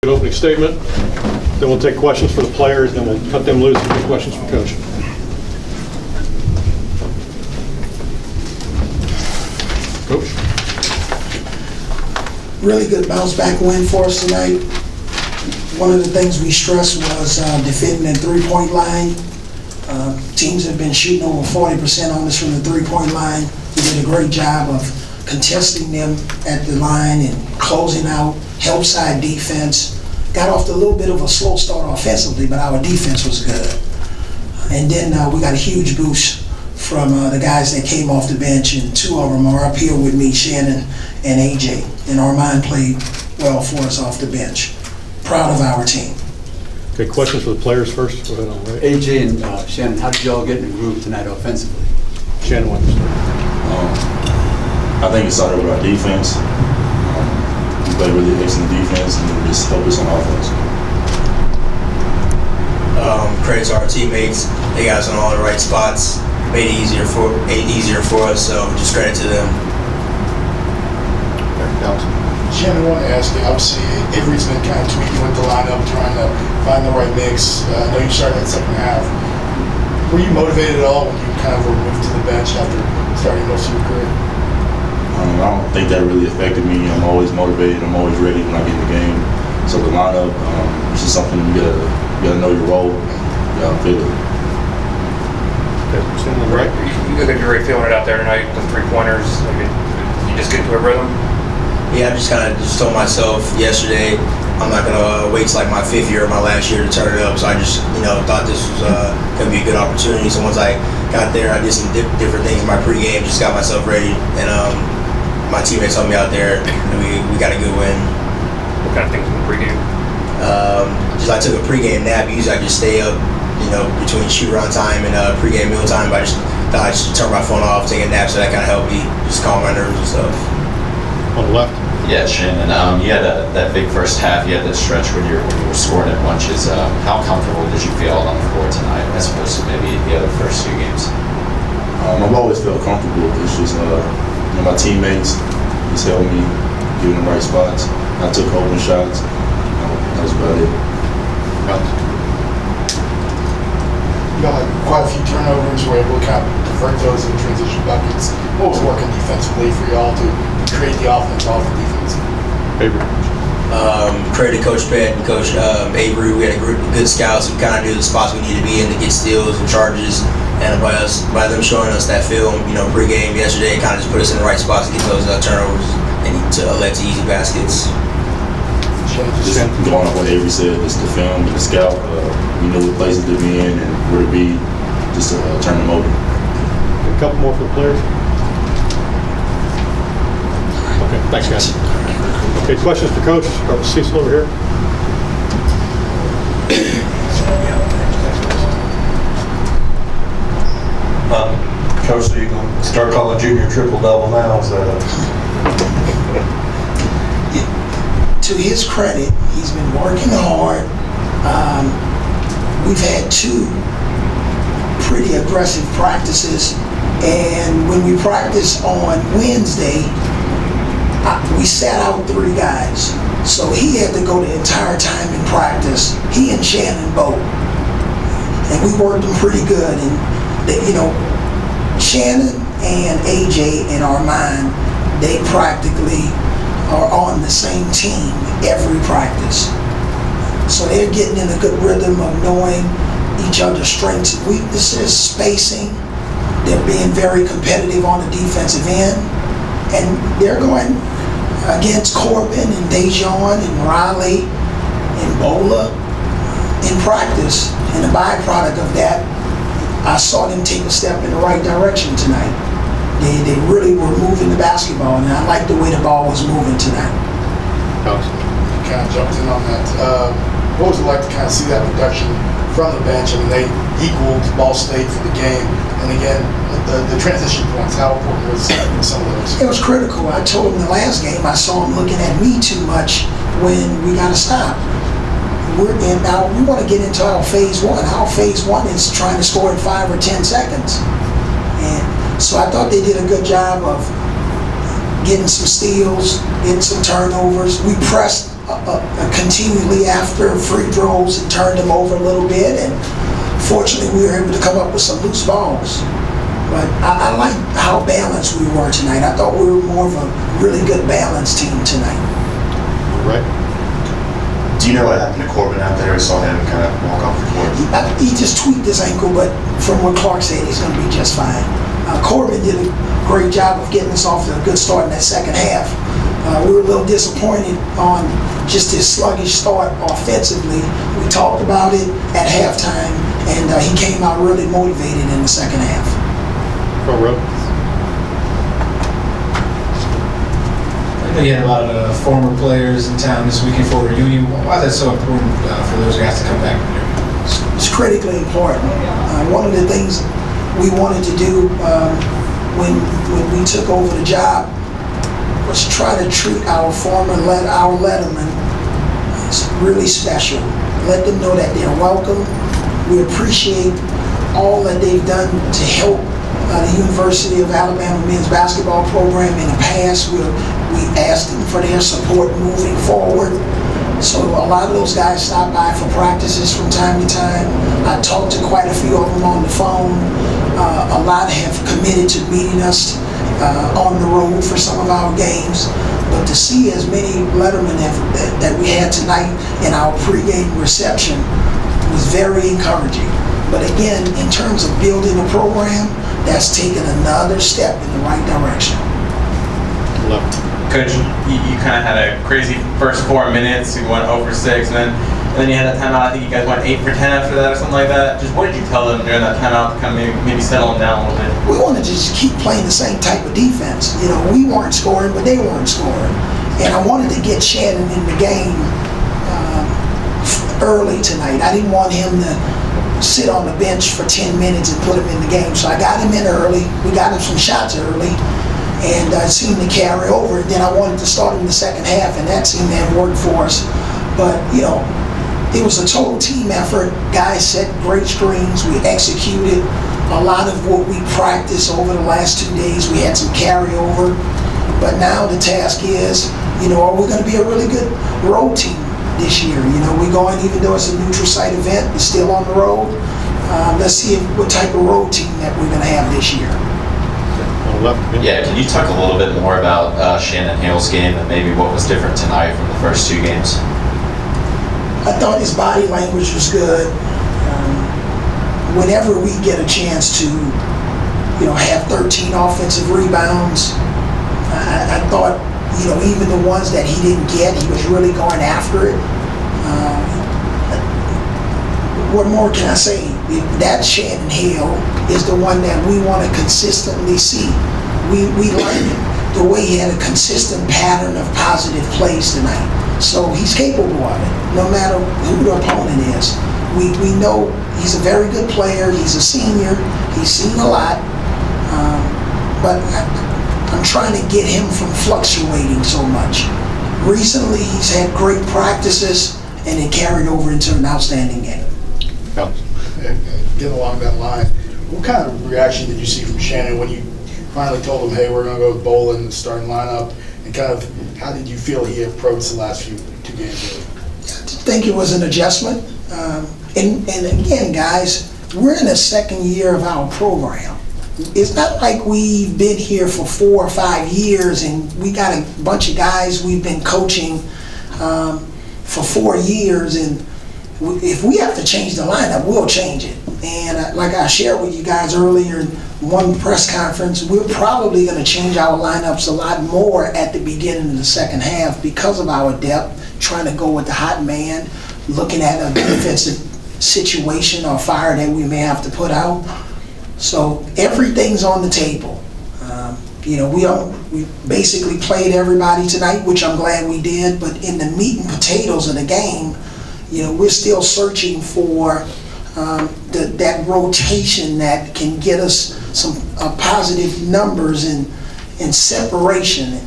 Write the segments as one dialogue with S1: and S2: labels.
S1: An opening statement, then we'll take questions for the players, then we'll cut them loose and take questions from Coach. Coach?
S2: Really good bounce back win for us tonight. One of the things we stressed was defending the three-point line. Teams have been shooting over 40% on us from the three-point line. We did a great job of contesting them at the line and closing out, help side defense. Got off to a little bit of a slow start offensively, but our defense was good. And then we got a huge boost from the guys that came off the bench, and two of them are up here with me, Shannon and AJ. And Armand played well for us off the bench. Proud of our team.
S1: Okay, questions for the players first. Go ahead, all right.
S3: AJ and Shannon, how did y'all get in the groove tonight offensively?
S1: Shannon wants to start.
S4: I think it started with our defense. We played really excellent defense and it just helped us on offense.
S5: Credit to our teammates. They got us in all the right spots. Made it easier for us, so just credit to them.
S6: Shannon, I want to ask you, obviously, Avery's been kind of tweaking with the lineup, trying to find the right mix. I know you started that second half. Were you motivated at all when you kind of were moved to the bench after starting most of your career?
S4: I don't think that really affected me. I'm always motivated. I'm always ready when I get in the game. So the lineup, it's just something you gotta know your role. You gotta feel it.
S1: Okay, Shannon, on the right.
S7: You look like you're really feeling it out there tonight. The 3-pointers. You just get into a rhythm.
S5: Yeah, I just kind of told myself yesterday I'm not gonna wait till like my 5th year or my last year to turn it up. So I just thought this was gonna be a good opportunity. So once I got there, I did some different things in my pregame, just got myself ready, and my teammates helped me out there, and we got a good win.
S7: What kind of things in the pregame?
S5: Just I took a pregame nap. Usually I just stay up, between shoot-around time and pregame meal time. But I just thought I'd just turn my phone off, take a nap, so that kind of helped me just calm my nerves and stuff.
S1: On the left.
S8: Yeah, Shannon, you had that big first half. You had that stretch when you were scoring in bunches. How comfortable did you feel on the floor tonight as opposed to maybe the other first few games?
S4: I've always felt comfortable. It's just my teammates just helped me get in the right spots. I took open shots. That was about it.
S6: You got quite a few turnovers. Were able to kind of convert those into transition buckets. What was working defensively for y'all to create the offense off the defense?
S1: Avery.
S5: Credit to Coach Pett and Coach Avery. We had a group of good scouts who kind of knew the spots we needed to be in to get steals and charges. And by them showing us that film, pregame yesterday, kind of just put us in the right spots to get those turnovers and to led to easy baskets.
S4: Just going off what Avery said, just the film and the scout, we know what places to be in and where to be, just to turn them over.
S1: A couple more for the players. Okay, thanks guys. Okay, questions for Coach? Start with Cecil over here.
S9: Coach, so you can start calling Junior triple-double now, is that
S2: To his credit, he's been working hard. We've had 2 pretty aggressive practices, and when we practiced on Wednesday, we sat out 3 guys. So he had to go the entire time in practice, he and Shannon both. And we worked them pretty good, and they, Shannon and AJ and Armand, they practically are on the same team every practice. So they're getting in a good rhythm of knowing each other's strengths and weaknesses, spacing. They're being very competitive on the defensive end. And they're going against Corbin and Dejon and Riley and Bola in practice. And the byproduct of that, I saw them take a step in the right direction tonight. They really were moving the basketball, and I like the way the ball was moving tonight.
S6: You kind of jumped in on that. What was it like to kind of see that production from the bench? I mean, they equaled Ball State for the game. And again, the transition points, how important was some of those?
S2: It was critical. I told him the last game, I saw him looking at me too much when we got to stop. Now we want to get into our phase 1. Our phase 1 is trying to score in 5 or 10 seconds. And so I thought they did a good job of getting some steals, getting some turnovers. We pressed continually after free throws and turned them over a little bit, and fortunately we were able to come up with some loose balls. But I like how balanced we were tonight. I thought we were more of a really good balanced team tonight.
S1: Right.
S10: Do you know what happened to Corbin out there? I saw him kind of walk off the court.
S2: He just tweaked his ankle, but from what Clark said, he's going to be just fine. Corbin did a great job of getting us off to a good start in that second half. We were a little disappointed on just his sluggish start offensively. We talked about it at halftime, and he came out really motivated in the second half.
S1: Front row.
S11: I know you had a lot of former players in town this weekend for a reunion. Why is that so important for those guys to come back from there?
S2: It's critically important. One of the things we wanted to do when we took over the job was try to treat our lettermen really special. Let them know that they're welcome. We appreciate all that they've done to help the University of Alabama men's basketball program in the past. We asked them for their support moving forward. So a lot of those guys stop by for practices from time to time. I talked to quite a few of them on the phone. A lot have committed to meeting us on the road for some of our games. But to see as many lettermen that we had tonight in our pregame reception was very encouraging. But again, in terms of building a program, that's taken another step in the right direction.
S1: Left.
S12: Coach, you kind of had a crazy first 4 minutes. You went 0 for 6, and then you had a timeout. I think you guys went 8 for 10 after that or something like that. Just what did you tell them during that timeout to kind of maybe settle them down a little bit?
S2: We wanted to just keep playing the same type of defense. You know, we weren't scoring, but they weren't scoring. And I wanted to get Shannon in the game early tonight. I didn't want him to sit on the bench for 10 minutes and put him in the game. So I got him in early. We got him some shots early. And it seemed to carry over. And then I wanted to start in the second half, and that seemed to have worked for us. But, you know, it was a total team effort. Guys set great screens. We executed a lot of what we practiced over the last 2 days. We had some carryover. But now the task is, you know, are we going to be a really good road team this year? You know, we're going, even though it's a neutral site event, it's still on the road. Let's see what type of road team that we're going to have this year.
S8: Yeah, can you talk a little bit more about Shannon Hale's game and maybe what was different tonight from the first 2 games?
S2: I thought his body language was good. Whenever we get a chance to, you know, have 13 offensive rebounds, I thought, you know, even the ones that he didn't get, he was really going after it. What more can I say? That Shannon Hale is the one that we want to consistently see. We like the way he had a consistent pattern of positive plays tonight. So he's capable of it, no matter who the opponent is. We know he's a very good player. He's a senior. He's seen a lot. But I'm trying to get him from fluctuating so much. Recently, he's had great practices, and it carried over into an outstanding game.
S6: Getting along that line, what kind of reaction did you see from Shannon when you finally told him, hey, we're going to go with Bolin in the starting lineup, and kind of how did you feel he approached the last 2 games? Really?
S2: I think it was an adjustment. And again, guys, we're in the second year of our program. It's not like we've been here for 4 or 5 years and we got a bunch of guys we've been coaching for 4 years, and if we have to change the lineup, we'll change it. And like I shared with you guys earlier in one press conference, we're probably going to change our lineups a lot more at the beginning of the second half because of our depth, trying to go with the hot man, looking at a defensive situation or fire that we may have to put out. So everything's on the table. You know, we basically played everybody tonight, which I'm glad we did, but in the meat and potatoes of the game, you know, we're still searching for that rotation that can get us some positive numbers and separation.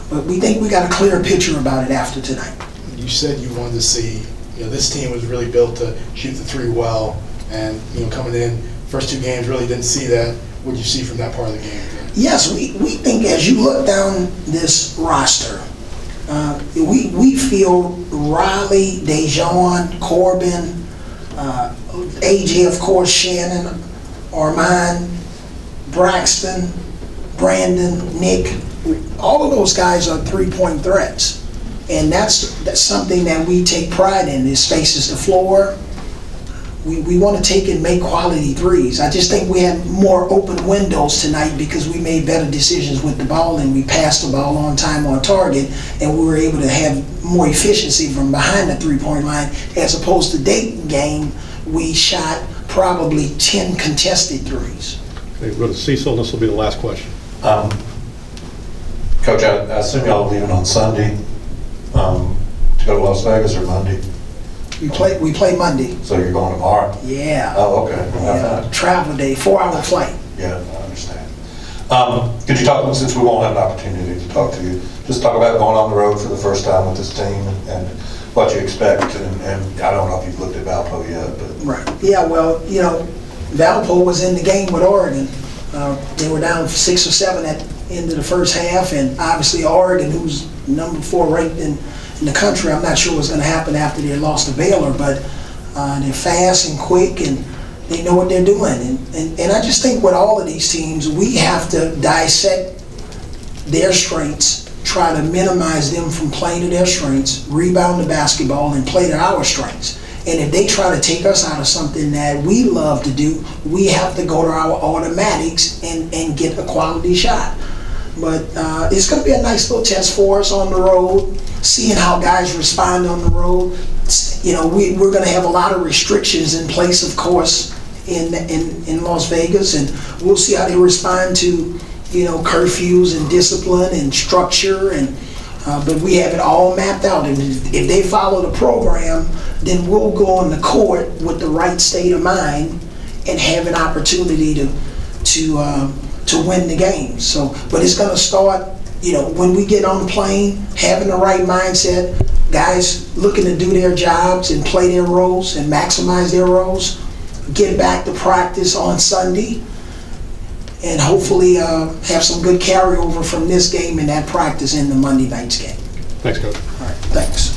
S2: But we think we got a clearer picture about it after tonight.
S6: You said you wanted to see, you know, this team was really built to shoot the 3 well, and, you know, coming in, first 2 games really didn't see that. What did you see from that part of the game?
S2: Yes, we think as you look down this roster, We feel Riley, Dejon, Corbin, AJ, of course, Shannon, Armand, Braxton, Brandon, Nick, all of those guys are three-point threats. And that's something that we take pride in, is spaces the floor. We want to take and make quality threes. I just think we had more open windows tonight because we made better decisions with the ball and we passed the ball on time, on target, and we were able to have more efficiency from behind the three-point line, as opposed to Dayton game, we shot probably 10 contested threes.
S1: Okay, go to Cecil, and this will be the last question.
S9: Coach, I assume y'all are leaving on Sunday to go to Las Vegas, or Monday?
S2: We play Monday.
S9: So you're going tomorrow?
S2: Yeah.
S9: Oh, okay.
S2: Yeah. Travel day, 4-hour flight.
S9: Yeah, I understand. Could you talk, since we won't have an opportunity to talk to you, just talk about going on the road for the first time with this team and what you expect, and I don't know if you've looked at Valpo yet, but.
S2: Right. Yeah, well, you know, Valpo was in the game with Oregon. They were down 6 or 7 at the end of the first half, and obviously Oregon, who's number 4 ranked in the country, I'm not sure what's going to happen after they lost to Baylor, but they're fast and quick, and they know what they're doing. And I just think with all of these teams, we have to dissect their strengths, try to minimize them from playing to their strengths, rebound the basketball, and play to our strengths. And if they try to take us out of something that we love to do, we have to go to our automatics and get a quality shot. But it's going to be a nice little test for us on the road, seeing how guys respond on the road. You know, we're going to have a lot of restrictions in place, of course, in Las Vegas, and we'll see how they respond to, you know, curfews and discipline and structure. And but we have it all mapped out, and if they follow the program, then we'll go on the court with the right state of mind and have an opportunity to win the game. So, but it's going to start, you know, when we get on the plane, having the right mindset, guys looking to do their jobs and play their roles and maximize their roles, get back to practice on Sunday, and hopefully have some good carryover from this game and that practice in the Monday night's game.
S1: Thanks, Coach.
S2: All right, thanks.